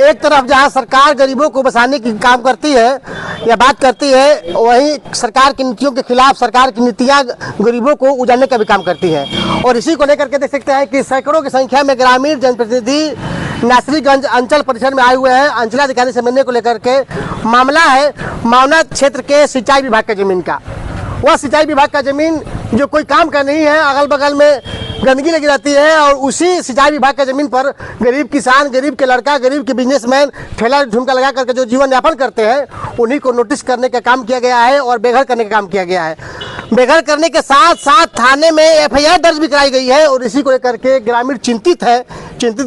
एक तरफ जहां सरकार गरीबों को बसाने की काम करती है या बात करती है, वहीं सरकार की नीतियों के खिलाफ सरकार की नीतियां गरीबों को उजाड़ने का भी काम करती है। और इसी को लेकर के देख सकते हैं कि सैकड़ों की संख्या में ग्रामीण जनप्रतिनिधि नासरीगंज अंचल परिसर में आए हुए हैं अंचलाधिकारी से मिलने को लेकर के। मामला है मावना क्षेत्र के सिंचाई विभाग की जमीन का। वह सिंचाई विभाग का जमीन जो कोई काम का नहीं है, अगल बगल में गंदगी लगी रहती है, और उसी सिंचाई विभाग के जमीन पर गरीब किसान, गरीब के लड़का, गरीब के बिजनेसमैन ठेला झुमका लगा करके जो जीवन यापन करते हैं, उन्हीं को नोटिस करने का काम किया गया है और बेघर करने का काम किया गया है। बेघर करने के साथ साथ थाने में एफआईआर दर्ज भी कराई गई है। और इसी को लेकर के ग्रामीण चिंतित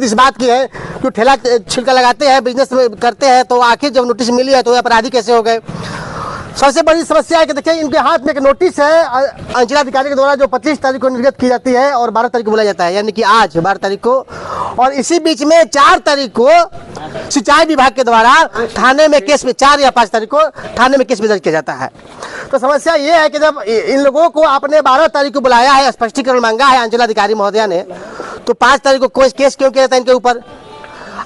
इस बात की है कि ठेला छिलका लगाते हैं, बिजनेस करते हैं, तो आखिर जब नोटिस मिली है तो अपराधी कैसे हो गए। सबसे बड़ी समस्या है कि देखिए इनके हाथ में एक नोटिस है अंचलाधिकारी के द्वारा, जो 25 तारीख को निर्गत की जाती है और 12 तारीख को बुलाया जाता है, यानी कि आज 12 तारीख को। और इसी बीच में 4 तारीख को सिंचाई विभाग के द्वारा थाने में केस में 4 या 5 तारीख को थाने में केस भी दर्ज किया जाता है। तो समस्या ये है कि जब इन लोगों को आपने 12 तारीख को बुलाया है, स्पष्टीकरण मांगा है अंचलाधिकारी महोदया ने, तो 5 तारीख को कोई केस क्यों किया जाता है इनके ऊपर?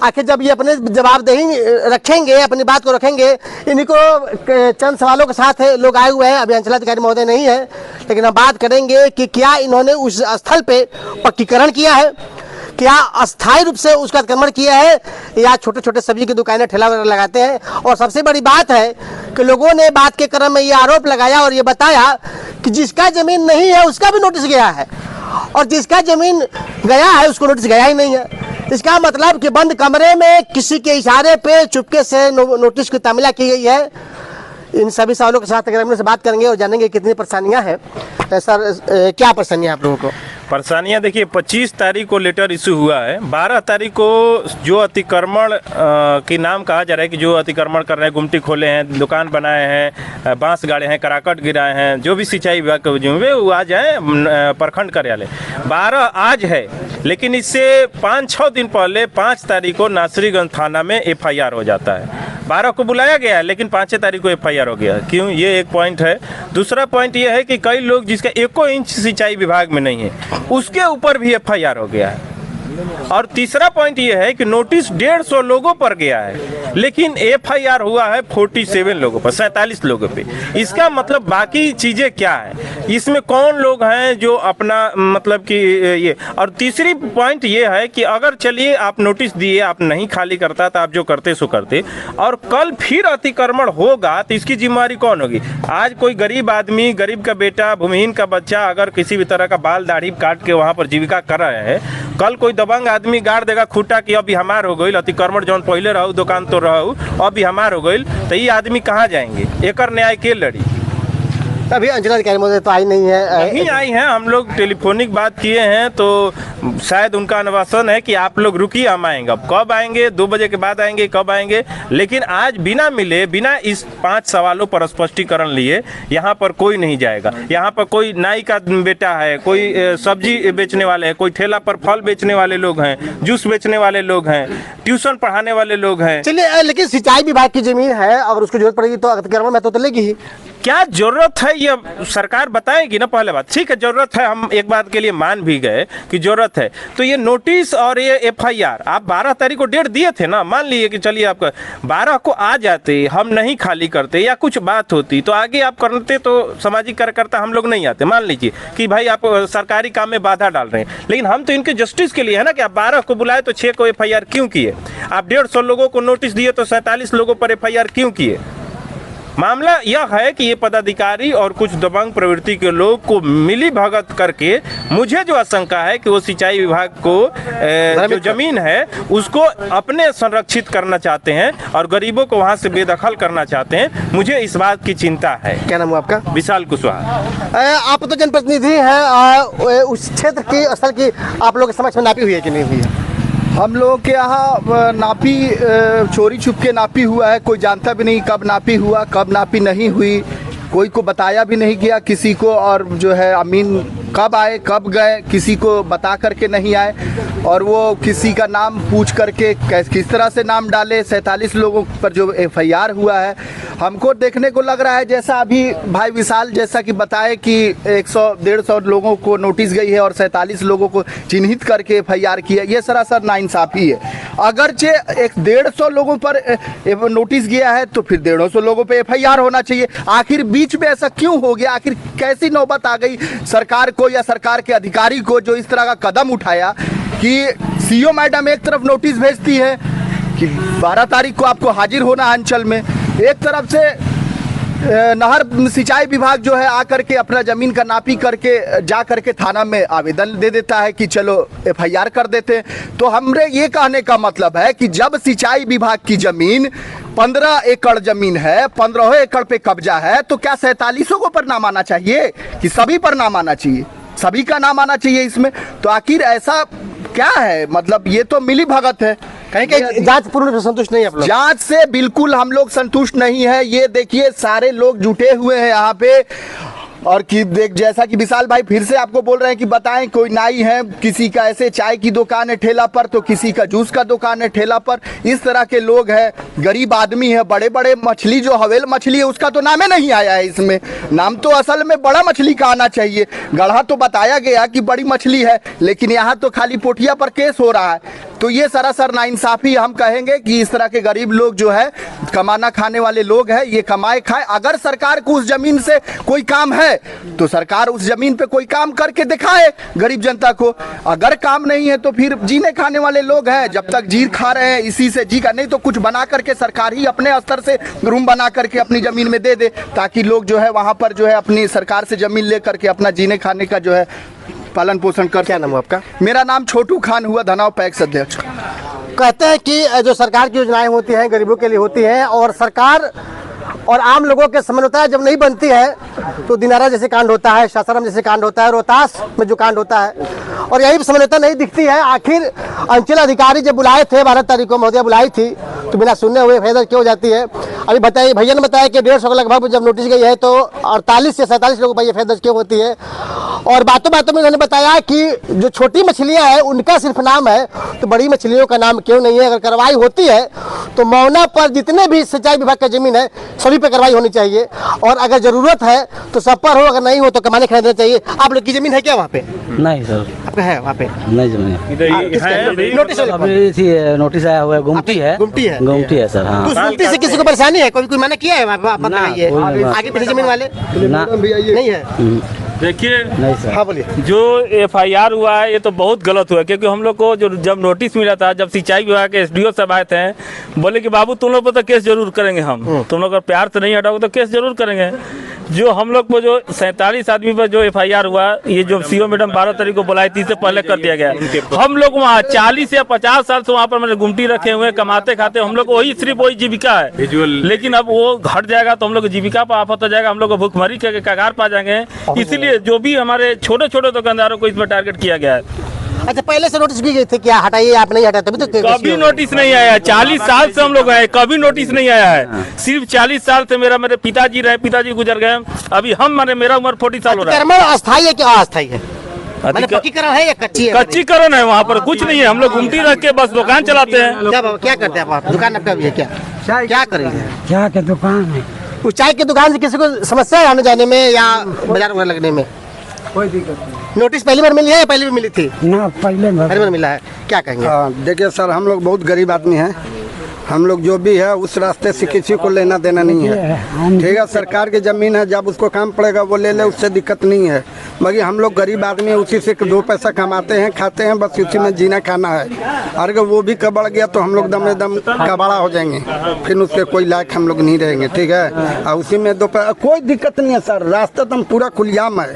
आखिर जब ये अपने जवाबदेही रखेंगे, अपनी बात को रखेंगे, इन्हीं को चंद सवालों के साथ लोग आए हुए हैं। अभी अंचलाधिकारी महोदय नहीं है, लेकिन हम बात करेंगे कि क्या इन्होंने उस स्थल पे पक्कीकरण किया है, क्या अस्थायी रूप से उसका अतिक्रमण किया है, या छोटे छोटे सब्जी की दुकानें ठेला वगैरह लगाते हैं। और सबसे बड़ी बात है कि लोगों ने बात के क्रम में ये आरोप लगाया और ये बताया कि जिसका जमीन नहीं है उसका भी नोटिस गया है, और जिसका जमीन गया है उसको नोटिस गया ही नहीं है। इसका मतलब कि बंद कमरे में किसी के इशारे पे चुपके से नोटिस की तामीला की गई है। इन सभी सवालों के साथ ग्रामीणों से बात करेंगे और जानेंगे कितनी परेशानियां हैं। सर, क्या परेशानियां आप लोगों को? परेशानियां देखिए, 25 तारीख को लेटर इशू हुआ है। 12 तारीख को जो अतिक्रमण की नाम कहा जा रहा है कि जो अतिक्रमण कर रहे हैं, गुमटी खोले हैं, दुकान बनाए हैं, बांस गाड़े हैं, कराकट गिराए हैं, जो भी सिंचाई विभाग के जुम्मे वो आज है प्रखंड कार्यालय। 12 आज है, लेकिन इससे 5-6 दिन पहले 5 तारीख को नासरीगंज थाना में एफआईआर हो जाता है। 12 को बुलाया गया है, लेकिन 5 तारीख को एफआईआर हो गया। क्यों? ये एक पॉइंट है। दूसरा पॉइंट ये है कि कई लोग जिसका 1 इंच सिंचाई विभाग में नहीं है, उसके ऊपर भी एफआईआर हो गया है। और तीसरा पॉइंट ये है कि नोटिस 150 लोगों पर गया है, लेकिन एफआईआर हुआ है 47 लोगों पर, 47 लोगों पे। इसका मतलब बाकी चीजें क्या है, इसमें कौन लोग हैं जो अपना मतलब कि ये। और तीसरी पॉइंट ये है कि अगर चलिए आप नोटिस दिए, आप नहीं खाली करता तो आप जो करते सो करते, और कल फिर अतिक्रमण होगा तो इसकी जिम्मेवारी कौन होगी? आज कोई गरीब आदमी, गरीब का बेटा, भूमिहीन का बच्चा अगर किसी भी तरह का बाल दाढ़ी काट के वहाँ पर जीविका कर रहे हैं, कल कोई दबंग आदमी गाड़ देगा खूटा कि अभी हमार हो गई, अतिक्रमण जौन पहले रहू दुकान तो रहू अभी हमार हो गई, तो ये आदमी कहाँ जाएंगे? एकर न्याय के लड़ी? अभी अंचलाधिकारी महोदय तो आई नहीं है। नहीं आई हैं, हम लोग टेलीफोनिक बात किए हैं, तो शायद उनका आश्वासन है कि आप लोग रुकिए, हम आएंगे। अब कब आएंगे? 2 बजे के बाद आएंगे, कब आएंगे? लेकिन आज बिना मिले, बिना इस 5 सवालों पर स्पष्टीकरण लिए यहाँ पर कोई नहीं जाएगा। यहाँ पर कोई नाई का बेटा है, कोई सब्जी बेचने वाले हैं, कोई ठेला पर फल बेचने वाले लोग हैं, जूस बेचने वाले लोग हैं, ट्यूशन पढ़ाने वाले लोग हैं। चलिए, लेकिन सिंचाई विभाग की जमीन है, अगर उसको जरूरत पड़ेगी तो अतिक्रमण में तो लेगी ही। क्या जरूरत है ये सरकार बताएगी ना। पहले बात ठीक है, जरूरत है, हम एक बात के लिए मान भी गए कि जरूरत है। तो ये नोटिस और ये एफआईआर आप 12 तारीख को डेट दिए थे ना, मान लिए कि चलिए आपका 12 को आ जाते, हम नहीं खाली करते या कुछ बात होती तो आगे आप करते, तो सामाजिक कार्यकर्ता हम लोग नहीं आते। मान लीजिए कि भाई आप सरकारी काम में बाधा डाल रहे हैं, लेकिन हम तो इनके जस्टिस के लिए है ना कि आप 12 को बुलाए तो 6 को एफआईआर क्यों किए? आप 150 लोगों को नोटिस दिए तो 47 लोगों पर एफआईआर क्यों किए? मामला यह है कि ये पदाधिकारी और कुछ दबंग प्रवृत्ति के लोग को मिली भगत करके, मुझे जो आशंका है कि वो सिंचाई विभाग को जो जमीन है उसको अपने संरक्षित करना चाहते हैं और गरीबों को वहां से बेदखल करना चाहते हैं। मुझे इस बात की चिंता है। क्या नाम है आपका? विशाल कुशवाहा। आप तो जनप्रतिनिधि हैं, उस क्षेत्र की स्थल की आप लोग के समक्ष में नापी हुई है कि नहीं हुई है? हम लोग के यहाँ नापी चोरी छुप के नापी हुआ है, कोई जानता भी नहीं कब नापी हुआ कब नापी नहीं हुई, कोई को बताया भी नहीं गया किसी को, और जो है अमीन कब आए कब गए किसी को बता करके नहीं आए, और वो किसी का नाम पूछ करके किस तरह से नाम डाले। 47 लोगों पर जो FIR हुआ है, हमको देखने को लग रहा है जैसा अभी भाई विशाल जैसा कि बताए कि 100-150 लोगों को नोटिस गई है और 47 लोगों को चिन्हित करके FIR की है। ये सरासर नाइंसाफ़ी है। अगरचे 150 लोगों पर नोटिस गया है तो फिर 150 लोगों पे FIR होना चाहिए। आखिर बीच में ऐसा क्यों हो गया? आखिर कैसी नौबत आ गई सरकार को या सरकार के अधिकारी को जो इस तरह का कदम उठाया कि CO मैडम एक तरफ नोटिस भेजती है कि 12 तारीख को आपको हाजिर होना है अंचल में, एक तरफ से नहर सिंचाई विभाग जो है आकर के अपना ज़मीन का नापी करके जा करके थाना में आवेदन दे देता है कि चलो FIR कर देते हैं। तो हमरे ये कहने का मतलब है कि जब सिंचाई विभाग की ज़मीन 15 एकड़ ज़मीन है, 15 एकड़ पे कब्जा है, तो क्या 47 को पर नाम आना चाहिए कि सभी पर नाम आना चाहिए? सभी का नाम आना चाहिए इसमें। तो आखिर ऐसा क्या है? मतलब ये तो मिली भगत है। कहीं कहीं जांच पूर्ण रूप से संतुष्ट नहीं है आप लोग? जांच से बिल्कुल हम लोग संतुष्ट नहीं है। ये देखिए सारे लोग जुटे हुए हैं यहाँ पे, और कि देख जैसा कि विशाल भाई फिर से आपको बोल रहे हैं कि बताएं, कोई नाई है, किसी का ऐसे चाय की दुकान है ठेला पर, तो किसी का जूस का दुकान है ठेला पर। इस तरह के लोग हैं, गरीब आदमी है। बड़े बड़े मछली जो हवेल मछली है उसका तो नामे नहीं आया है इसमें। नाम तो असल में बड़ा मछली का आना चाहिए। गढ़ा तो बताया गया कि बड़ी मछली है, लेकिन यहाँ तो खाली पोठिया पर केस हो रहा है। तो ये सरासर नाइंसाफ़ी हम कहेंगे कि इस तरह के गरीब लोग जो है, कमाना खाने वाले लोग हैं, ये कमाए खाए। अगर सरकार को उस जमीन से कोई काम है तो सरकार उस जमीन पे कोई काम करके दिखाए गरीब जनता को। अगर काम नहीं है तो फिर जीने खाने वाले लोग हैं, जब तक जी खा रहे हैं इसी से जी का, नहीं तो कुछ बना करके सरकार ही अपने स्तर से रूम बना करके अपनी ज़मीन में दे दे, ताकि लोग जो है वहाँ पर जो है अपनी सरकार से ज़मीन ले करके अपना जीने खाने का जो है पालन पोषण कर। क्या नाम है आपका? मेरा नाम छोटू खान हुआ, धनाव पैक्स अध्यक्ष। कहते हैं कि जो सरकार की योजनाएं होती हैं गरीबों के लिए होती हैं, और सरकार और आम लोगों के समझ होता है जब नहीं बनती है तो दिनारा जैसे कांड होता है, सासाराम जैसे कांड होता है, रोहतास में जो कांड होता है, और यही समझौता नहीं दिखती है। आखिर अंचल अधिकारी जब बुलाए थे 12 तारीख को महोदया बुलाई थी, तो बिना सुनने हुए FIR क्यों हो जाती है? अभी बताइए, भैया ने बताया कि 150 के लगभग जब नोटिस गई है तो 48 से 47 लोगों पर FIR क्यों होती है। और बातों बातों में उन्होंने बताया कि जो छोटी मछलियां हैं उनका सिर्फ नाम है, तो बड़ी मछलियों का नाम क्यों नहीं है? अगर कार्रवाई होती है तो मौना पर जितने भी सिंचाई विभाग का जमीन है सभी पे कार्रवाई होनी चाहिए, और अगर जरूरत है तो सब पर हो, अगर नहीं हो तो कमाने खरीदना चाहिए। आप लोग की जमीन है क्या वहाँ पे? नहीं सर, आपका है वहाँ पे? नहीं जमीन नोटिस आया हुआ है। गुमटी है, गुमटी है, गुमटी है सर। हाँ, उस गुमटी से किसी को परेशानी है? कोई मना किया है वहाँ पे? आगे पीछे जमीन वाले नहीं है? देखिए, नहीं सर। हाँ बोलिए। जो FIR हुआ है ये तो बहुत गलत हुआ है, क्योंकि हम लोग को जो जब नोटिस मिला था, जब सिंचाई विभाग के SDO सब आए थे, बोले कि बाबू तुम लोग पर तो केस जरूर करेंगे हम, तुम लोग अगर प्यार से नहीं हटाओगे तो केस जरूर करेंगे। जो हम लोग को जो 47 आदमी पर जो FIR हुआ, ये जो CO मैडम 12 तारीख को बुलाई थी, इससे पहले कर दिया गया। हम लोग वहाँ 40 या 50 साल से वहाँ पर मैंने गुमटी रखे हुए, कमाते खाते, हम लोग वही सिर्फ वही जीविका है। लेकिन अब वो हट जाएगा तो हम लोग जीविका पर आफत हो जाएगा, हम लोग को भूखमरी के कगार पा जाएंगे। इसलिए जो भी हमारे छोटे छोटे दुकानदारों को इसमें टारगेट किया गया है। अच्छा, पहले से नोटिस भी गई थी क्या? हटाइए, आप नहीं हटाए तभी तो कभी नोटिस नहीं आया। 40 साल से हम लोग आए, कभी नोटिस नहीं आया है। सिर्फ 40 साल से मेरे पिताजी रहे, पिताजी गुजर गए। अभी हम मेरा उम्र 40 साल हो रहा है। अतिक्रमण अस्थायी है क्या अस्थायी है? मतलब पक्कीकरण है या कच्ची है? कच्चीकरण है, वहाँ पर कुछ नहीं है। हम लोग गुमटी रख के बस दुकान चलाते हैं। क्या करते हैं आप? दुकान आपका भी है क्या? क्या करेंगे? चाय की दुकान है। वो चाय की दुकान से किसी को समस्या है आने जाने में या बाजार वगैरह लगने में? कोई दिक्कत नहीं। नोटिस पहली बार मिली है या पहले भी मिली थी? ना, पहले बार मिला है। क्या कहेंगे? देखिए सर, हम लोग बहुत गरीब आदमी हैं। हम लोग जो भी है उस रास्ते से किसी को लेना देना नहीं है। ठीक है, सरकार की ज़मीन है, जब उसको काम पड़ेगा वो ले ले, उससे दिक्कत नहीं है। बाकी हम लोग गरीब आदमी उसी से 2 पैसा कमाते हैं, खाते हैं, बस उसी में जीना खाना है। अगर वो भी कबड़ गया तो हम लोग दम एकदम कबाड़ा हो जाएंगे, फिर उसके कोई लायक हम लोग नहीं रहेंगे। ठीक है, और उसी में 2 पैसा कोई दिक्कत नहीं है सर। रास्ता एकदम पूरा खुलियाम है,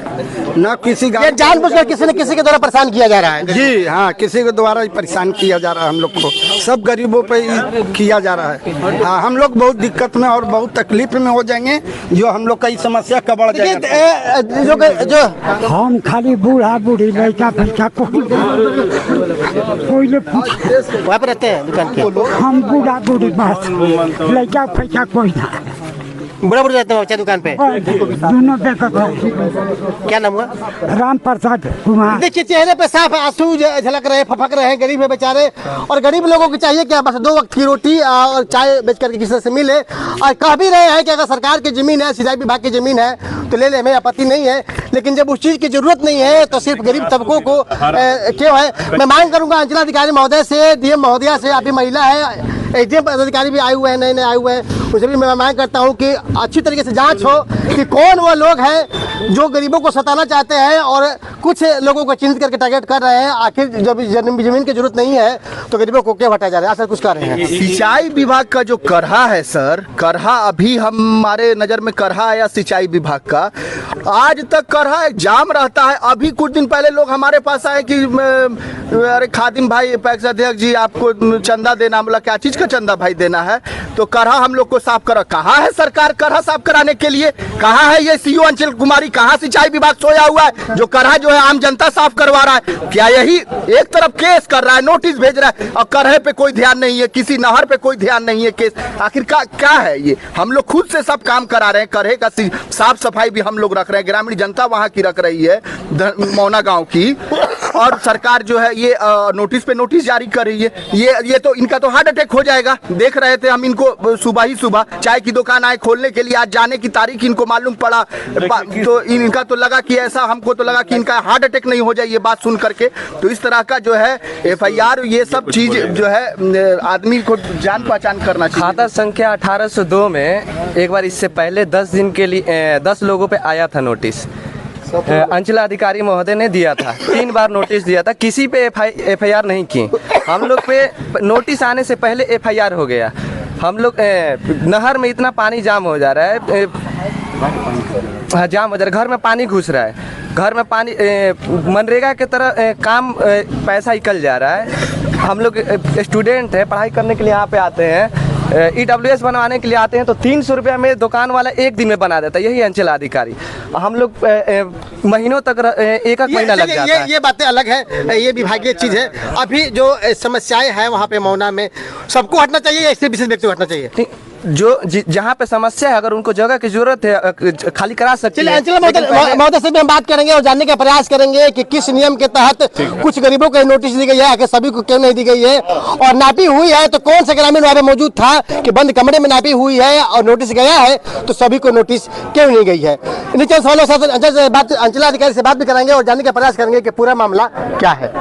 ना किसी जानबूझकर किसी न किसी के द्वारा परेशान किया जा रहा है। जी हाँ, किसी के द्वारा ही परेशान किया जा रहा है। हम लोग को सब गरीबों पे ही किया जा रहा है। हाँ, हम लोग बहुत दिक्कत में और बहुत तकलीफ में हो जाएंगे, जो हम लोग कई समस्या का बढ़ जाएगा। जो हम खाली बूढ़ा बूढ़ी लड़का फैसा कोई वहाँ पे रहते हैं दुकान के? हम बूढ़ा बूढ़ी बस, लड़का फैसा कोई ना। बुढ़ा बुढ़ी रहते हैं बच्चा दुकान पे? दोनों बेकत है। क्या नाम हुआ? राम प्रसाद कुमार। देखिए चेहरे पे साफ आंसू झलक रहे, फपक रहे हैं, गरीब है बेचारे। और गरीब लोगों को चाहिए क्या, बस 2 वक्त की रोटी और चाय बेच करके किसी से मिले। और कह भी रहे हैं कि अगर सरकार की जमीन है, सिंचाई विभाग की जमीन है तो ले ले, हमें आपत्ति नहीं है, लेकिन जब उस चीज़ की जरूरत नहीं है तो सिर्फ गरीब तबकों को क्यों है। मैं मांग करूंगा अंचलाधिकारी महोदय से, डीएम महोदया से, अभी महिला है, एसडीएम अधिकारी भी आए हुए हैं, नए नए आए हुए हैं, उसे भी मैं मांग करता हूं कि अच्छी तरीके से जांच हो कि कौन वो लोग हैं जो गरीबों को सताना चाहते हैं और कुछ लोगों को चिन्हित करके टारगेट कर रहे हैं। आखिर जब जमीन की जरूरत नहीं है तो गरीबों को क्यों हटाया जा रहा है? सर कुछ कर रहे हैं। सिंचाई विभाग का जो करहा है सर, करहा अभी हमारे नज़र में करहा आया सिंचाई विभाग का, आज तक करहा एग्जाम रहता है। अभी कुछ दिन पहले लोग हमारे पास आए कि अरे खादिम भाई, पैक्स अध्यक्ष जी, आपको चंदा देना, बोला क्या चीज़ का चंदा भाई देना है? तो करहा हम लोग को साफ करा। कहाँ है सरकार करहा साफ कराने के लिए? कहाँ है ये सीओ अंचल कुमारी? कहाँ सिंचाई विभाग सोया हुआ है जो करहा जो है आम जनता साफ करवा रहा है? क्या यही एक तरफ केस कर रहा है, नोटिस भेज रहा है और करहे पे कोई ध्यान नहीं है, किसी नहर पे कोई ध्यान नहीं है? केस आखिर क्या है ये? हम लोग खुद से सब काम करा रहे हैं, करहे का साफ सफाई भी हम लोग रख रहे हैं, ग्रामीण जनता वहाँ की रख रही है, मौना गाँव की, और सरकार जो है ये नोटिस पे नोटिस जारी कर रही है। ये तो इनका तो हार्ट अटैक हो जाएगा। देख रहे थे हम इनको सुबह ही सुबह चाय की दुकान आए खोलने के लिए, आज जाने की तारीख इनको मालूम पड़ा तो इनका तो लगा कि ऐसा, हमको तो लगा कि इनका हार्ट अटैक नहीं हो जाए ये बात सुन करके। तो इस तरह का जो है एफआईआर, ये सब चीज जो है आदमी को जान पहचान करना चाहिए। खाता संख्या 1802 में एक बार इससे पहले 10 दिन के लिए 10 लोगों पे आया था नोटिस, अंचलाधिकारी महोदय ने दिया था। 3 बार नोटिस दिया था, किसी पे एफआईआर नहीं की। हम लोग पे नोटिस आने से पहले एफआईआर हो गया। हम लोग नहर में इतना पानी जाम हो जा रहा है, जाम हो जा रहा है, घर में पानी घुस रहा है, घर में पानी मनरेगा के तरह काम पैसा निकल जा रहा है। हम लोग स्टूडेंट हैं, पढ़ाई करने के लिए यहाँ पे आते हैं, EWS बनवाने के लिए आते हैं तो 300 रुपया में दुकान वाला 1 दिन में बना देता है, यही अंचलाधिकारी। हम लोग महीनों तक एक महीना लग जाता है। ये बातें अलग है, ये विभागीय चीज है। अभी जो समस्याएं हैं वहाँ पे मौना में, सबको हटना चाहिए या इससे विशेष व्यक्ति को हटना चाहिए? जो जहाँ पे समस्या है, अगर उनको जगह की जरूरत है खाली करा सकते हैं। चलिए महोदय से भी हम बात करेंगे और जानने का प्रयास करेंगे कि किस नियम के तहत कुछ गरीबों को नोटिस दी गई है, आखिर सभी को क्यों नहीं दी गई है, और नापी हुई है तो कौन सा ग्रामीण वहाँ पे मौजूद था कि बंद कमरे में नापी हुई है और नोटिस गया है तो सभी को नोटिस क्यों नहीं गई है। इन सवालों से अंचलाधिकारी से बात भी करेंगे और जानने का प्रयास करेंगे कि पूरा मामला क्या है।